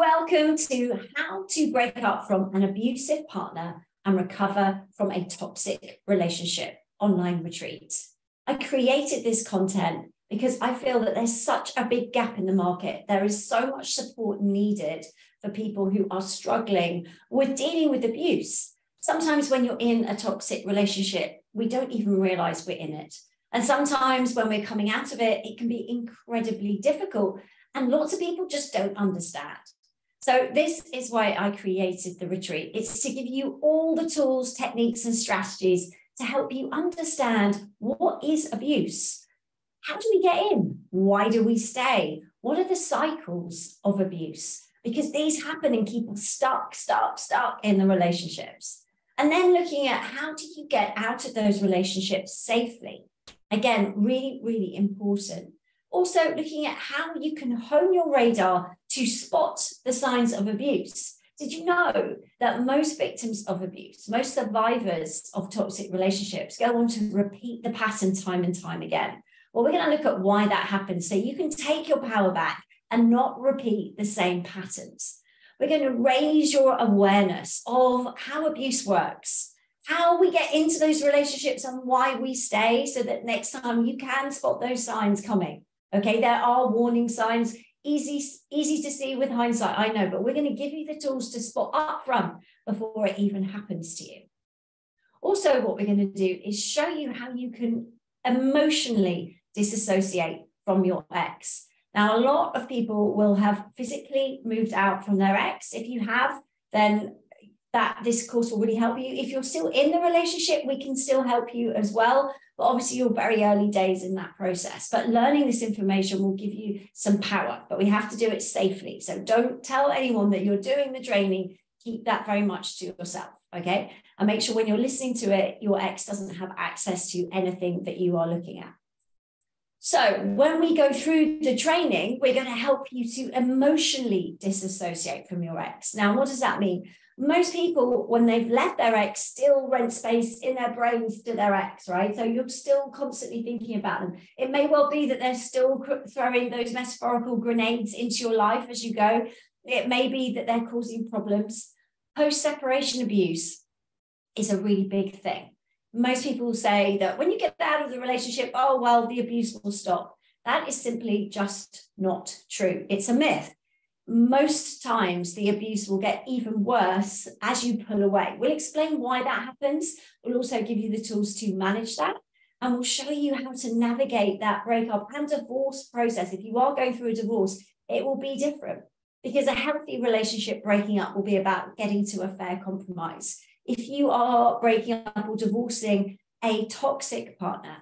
Welcome to How to Break Up from an Abusive Partner and Recover from a Toxic Relationship online retreat. I created this content because I feel that there's such a big gap in the market. There is so much support needed for people who are struggling with dealing with abuse. Sometimes when you're in a toxic relationship, we don't even realize we're in it. And sometimes when we're coming out of it, it can be incredibly difficult. And lots of people just don't understand. So this is why I created the retreat. It's to give you all the tools, techniques, and strategies to help you understand what is abuse. How do we get in? Why do we stay? What are the cycles of abuse? Because these happen and keep us stuck in the relationships. And then looking at how do you get out of those relationships safely? Again, really, really important. Also looking at how you can hone your radar to spot the signs of abuse. Did you know that most victims of abuse, most survivors of toxic relationships go on to repeat the pattern time and time again? Well, we're going to look at why that happens so you can take your power back and not repeat the same patterns. We're going to raise your awareness of how abuse works, how we get into those relationships and why we stay so that next time you can spot those signs coming. Okay, there are warning signs, easy to see with hindsight, I know, but we're going to give you the tools to spot up front before it even happens to you. Also, what we're going to do is show you how you can emotionally disassociate from your ex. Now, a lot of people will have physically moved out from their ex. If you have, then this course will really help you. If you're still in the relationship, we can still help you as well. But obviously, you're very early days in that process. But learning this information will give you some power, but we have to do it safely. So don't tell anyone that you're doing the training. Keep that very much to yourself, okay? And make sure when you're listening to it, your ex doesn't have access to anything that you are looking at. So when we go through the training, we're going to help you to emotionally disassociate from your ex. Now, what does that mean? Most people, when they've left their ex, still rent space in their brains to their ex, right? So you're still constantly thinking about them. It may well be that they're still throwing those metaphorical grenades into your life as you go. It may be that they're causing problems. Post-separation abuse is a really big thing. Most people say that when you get out of the relationship, oh, well, the abuse will stop. That is simply just not true. It's a myth. Most times the abuse will get even worse as you pull away. We'll explain why that happens. We'll also give you the tools to manage that. And we'll show you how to navigate that breakup and divorce process. If you are going through a divorce, it will be different because a healthy relationship breaking up will be about getting to a fair compromise. If you are breaking up or divorcing a toxic partner,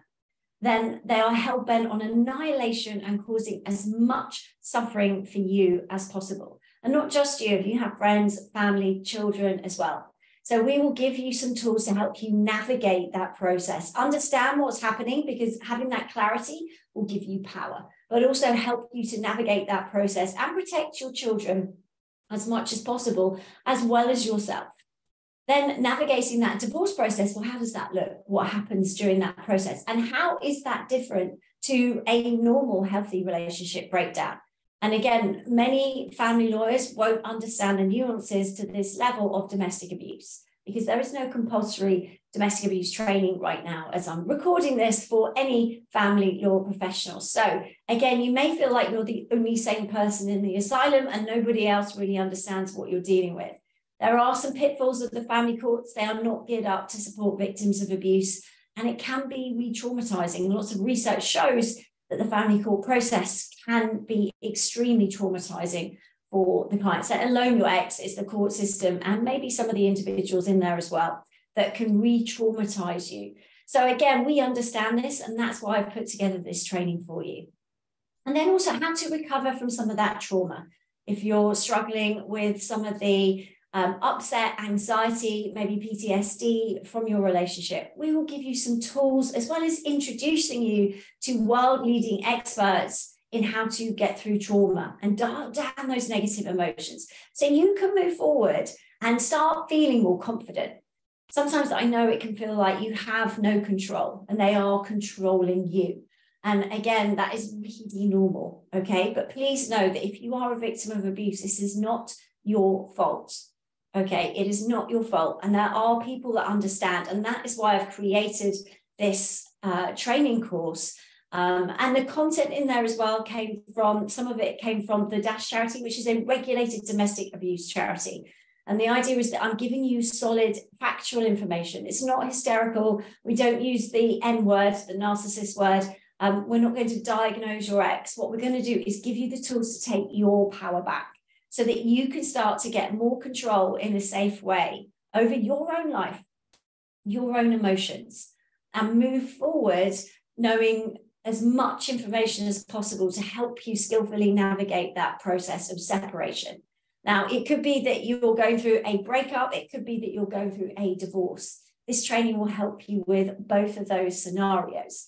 then they are hell-bent on annihilation and causing as much suffering for you as possible. And not just you, if you have friends, family, children as well. So we will give you some tools to help you navigate that process, understand what's happening, because having that clarity will give you power, but also help you to navigate that process and protect your children as much as possible, as well as yourself. Then navigating that divorce process, well, how does that look? What happens during that process? And how is that different to a normal, healthy relationship breakdown? And again, many family lawyers won't understand the nuances to this level of domestic abuse because there is no compulsory domestic abuse training right now as I'm recording this for any family law professional. So again, you may feel like you're the only sane person in the asylum and nobody else really understands what you're dealing with. There are some pitfalls of the family courts. They are not geared up to support victims of abuse, and it can be re-traumatizing. Lots of research shows that the family court process can be extremely traumatizing for the clients, let alone your ex. It's the court system and maybe some of the individuals in there as well that can re-traumatize you. So again, we understand this, and that's why I've put together this training for you. And then also how to recover from some of that trauma. If you're struggling with some of the upset, anxiety, maybe PTSD from your relationship, we will give you some tools as well as introducing you to world-leading experts in how to get through trauma and dial down those negative emotions so you can move forward and start feeling more confident. Sometimes I know it can feel like you have no control and they are controlling you. And again, that is really normal, okay? But please know that if you are a victim of abuse, this is not your fault, okay? It is not your fault. And there are people that understand. And that is why I've created this training course. And the content in there as well came from, some of it came from the Dash charity, which is a regulated domestic abuse charity. And the idea is that I'm giving you solid factual information. It's not hysterical. We don't use the N word, the narcissist word. We're not going to diagnose your ex. What we're going to do is give you the tools to take your power back so that you can start to get more control in a safe way over your own life, your own emotions, and move forward knowing as much information as possible to help you skillfully navigate that process of separation. Now, it could be that you're going through a breakup. It could be that you're going through a divorce. This training will help you with both of those scenarios.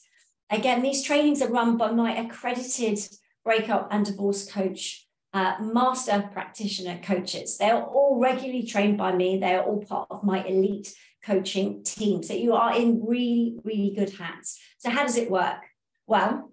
Again, these trainings are run by my accredited breakup and divorce coach, master practitioner coaches. They are all regularly trained by me. They are all part of my elite coaching team. So you are in really, really good hands. So how does it work? Well,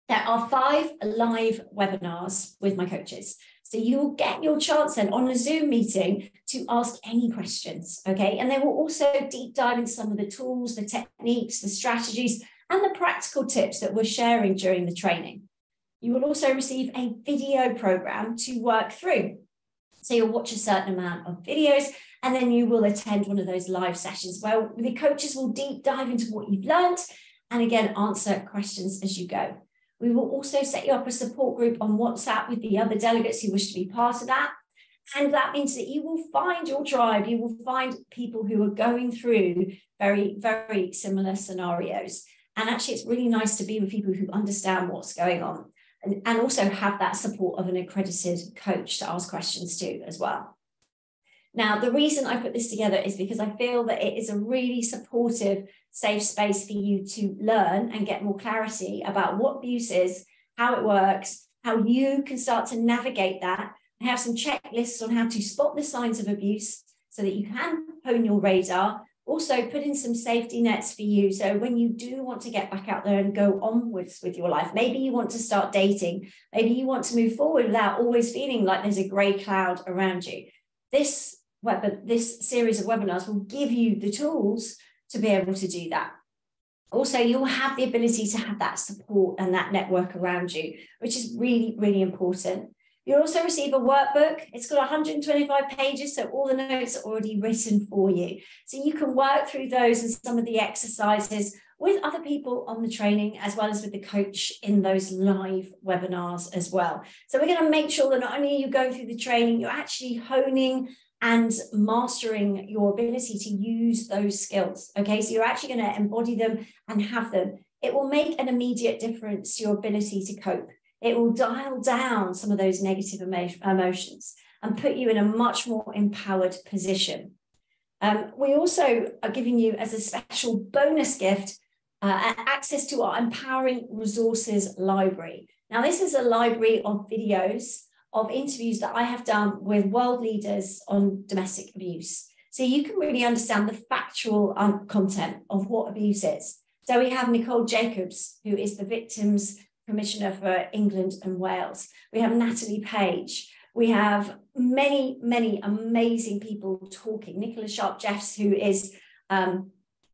there are 5 live webinars with my coaches. So you'll get your chance then on a Zoom meeting to ask any questions, okay? And they will also deep dive into some of the tools, the techniques, the strategies, and the practical tips that we're sharing during the training. You will also receive a video program to work through. So you'll watch a certain amount of videos, and then you will attend one of those live sessions where the coaches will deep dive into what you've learned and again, answer questions as you go. We will also set you up a support group on WhatsApp with the other delegates who wish to be part of that. And that means that you will find your tribe. You will find people who are going through very, very similar scenarios. And actually, it's really nice to be with people who understand what's going on and also have that support of an accredited coach to ask questions to as well. Now, the reason I put this together is because I feel that it is a really supportive, safe space for you to learn and get more clarity about what abuse is, how it works, how you can start to navigate that. I have some checklists on how to spot the signs of abuse so that you can hone your radar. Also, put in some safety nets for you. So when you do want to get back out there and go onwards with your life, maybe you want to start dating, maybe you want to move forward without always feeling like there's a grey cloud around you. This series of webinars will give you the tools to be able to do that. Also, you'll have the ability to have that support and that network around you, which is really, really important. You'll also receive a workbook. It's got 125 pages, so all the notes are already written for you. So you can work through those and some of the exercises with other people on the training, as well as with the coach in those live webinars as well. So we're going to make sure that not only are you going through the training, you're actually honing and mastering your ability to use those skills, okay? So you're actually going to embody them and have them. It will make an immediate difference to your ability to cope. It will dial down some of those negative emotions and put you in a much more empowered position. We also are giving you, as a special bonus gift, access to our Empowering Resources library. Now, this is a library of videos of interviews that I have done with world leaders on domestic abuse. So you can really understand the factual content of what abuse is. So we have Nicole Jacobs, who is the Victims Commissioner for England and Wales. We have Natalie Page. We have many, many amazing people talking. Nicola Sharp-Jeffs, who is, I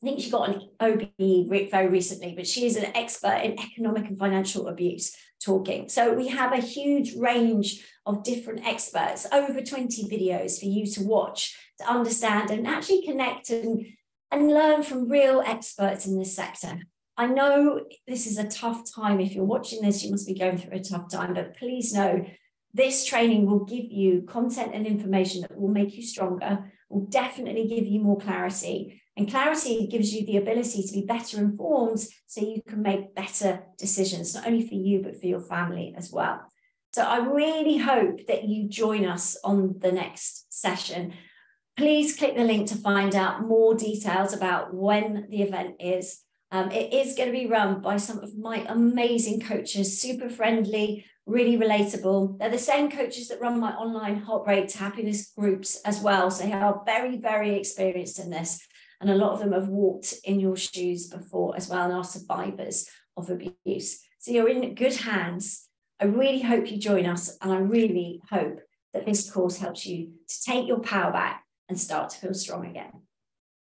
think she got an OBE very recently, but she is an expert in economic and financial abuse talking. So we have a huge range of different experts, over 20 videos for you to watch, to understand and actually connect and learn from real experts in this sector. I know this is a tough time. If you're watching this, you must be going through a tough time, but please know this training will give you content and information that will make you stronger, will definitely give you more clarity. And clarity gives you the ability to be better informed so you can make better decisions, not only for you, but for your family as well. So I really hope that you join us on the next session. Please click the link to find out more details about when the event is. It is going to be run by some of my amazing coaches, super friendly, really relatable. They're the same coaches that run my online Heartbreak to Happiness groups as well. So they are very, very experienced in this. And a lot of them have walked in your shoes before as well and are survivors of abuse. So you're in good hands. I really hope you join us, and I really hope that this course helps you to take your power back and start to feel strong again.